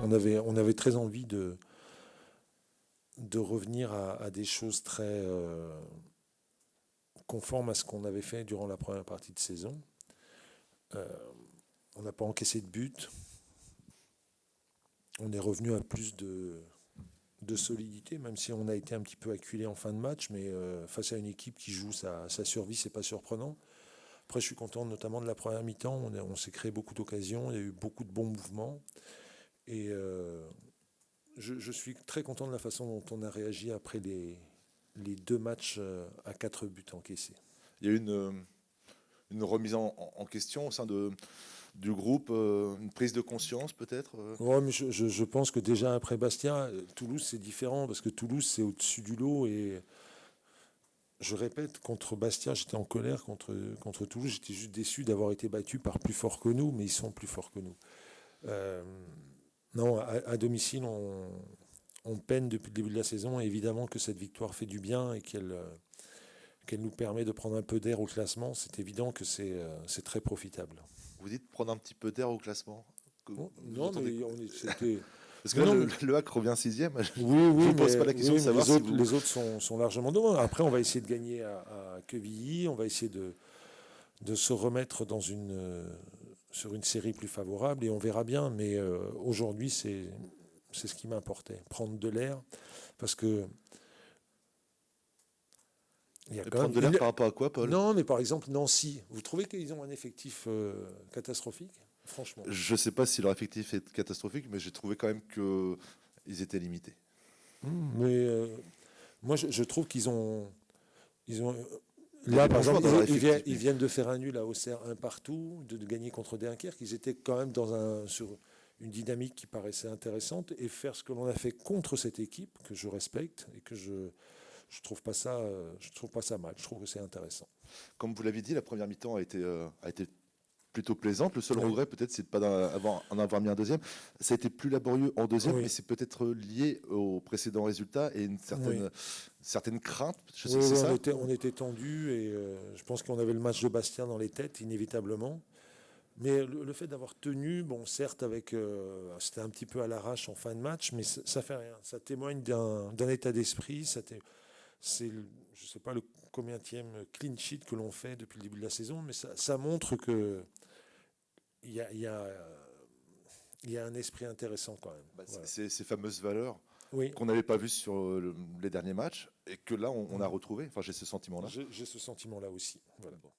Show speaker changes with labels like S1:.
S1: On avait très envie de revenir à des choses très conformes à ce qu'on avait fait durant la première partie de saison. On n'a pas encaissé de but. On est revenu à plus de solidité, même si on a été un petit peu acculé en fin de match, mais face à une équipe qui joue sa survie, c'est pas surprenant. Après, je suis content notamment de la première mi-temps. On s'est créé beaucoup d'occasions, il y a eu beaucoup de bons mouvements. Et je suis très content de la façon dont on a réagi après les 2 matchs à 4 buts encaissés.
S2: Il y a eu une remise en question au sein du groupe, une prise de conscience peut-être
S1: Ouais, mais je pense que déjà après Bastia, Toulouse c'est différent parce que Toulouse c'est au-dessus du lot et je répète, contre Bastia j'étais en colère, contre Toulouse j'étais juste déçu d'avoir été battu par plus fort que nous, mais ils sont plus forts que nous. Non, à domicile on peine depuis le début de la saison et évidemment que cette victoire fait du bien et qu'elle nous permet de prendre un peu d'air au classement, c'est évident que c'est très profitable.
S2: Vous dites prendre un petit peu d'air au classement.
S1: Bon,
S2: Vous
S1: non,
S2: entendez
S1: mais
S2: quoi
S1: c'était.
S2: Parce que
S1: Non,
S2: là,
S1: non,
S2: le HAC revient 6e.
S1: oui,
S2: Je
S1: oui,
S2: vous pose
S1: mais,
S2: pas la question de savoir si vous...
S1: les autres sont largement devant. Après, on va essayer de gagner à Quevilly, on va essayer de se remettre sur une série plus favorable et on verra bien. Mais aujourd'hui, c'est ce qui m'importait, prendre de l'air, parce que il y a quand
S2: Prendre
S1: même
S2: de l'air par rapport à quoi, Paul?
S1: Non, mais par exemple Nancy, vous trouvez qu'ils ont un effectif catastrophique, franchement?
S2: Je sais pas si leur effectif est catastrophique, mais j'ai trouvé quand même qu'ils étaient limités.
S1: Mais moi, je trouve ils ont
S2: Il y a
S1: là,
S2: des
S1: par
S2: bons joueurs
S1: exemple,
S2: dans leur effectif.
S1: ils viennent de faire un nul à Auxerre, un partout, de gagner contre Dunkerque. Ils étaient quand même sur une dynamique qui paraissait intéressante et faire ce que l'on a fait contre cette équipe que je respecte et que je trouve pas ça mal. Je trouve que c'est intéressant.
S2: Comme vous l'avez dit, la première mi-temps a été plutôt plaisante. Le seul
S1: Oui.
S2: regret, peut-être, c'est de ne pas en avoir mis un deuxième. Ça a été plus laborieux en deuxième,
S1: Oui.
S2: mais c'est peut-être lié aux précédents résultats et une
S1: Oui.
S2: certaine crainte. Je sais,
S1: Oui,
S2: c'est
S1: oui,
S2: ça?
S1: on était tendus et je pense qu'on avait le match de Bastia dans les têtes, inévitablement. Mais le fait d'avoir tenu, bon, certes, c'était un petit peu à l'arrache en fin de match, mais ça fait rien. Ça témoigne d'un état d'esprit. Je sais pas le combienième clean sheet que l'on fait depuis le début de la saison, mais ça montre que il y a, il y a, il y a un esprit intéressant quand même.
S2: Bah,
S1: Voilà.
S2: ces fameuses valeurs
S1: Oui,
S2: qu'on n'avait pas vues sur les derniers matchs et que là, on a retrouvé. Enfin, j'ai ce sentiment-là.
S1: j'ai ce sentiment-là aussi. Voilà.
S2: Bon.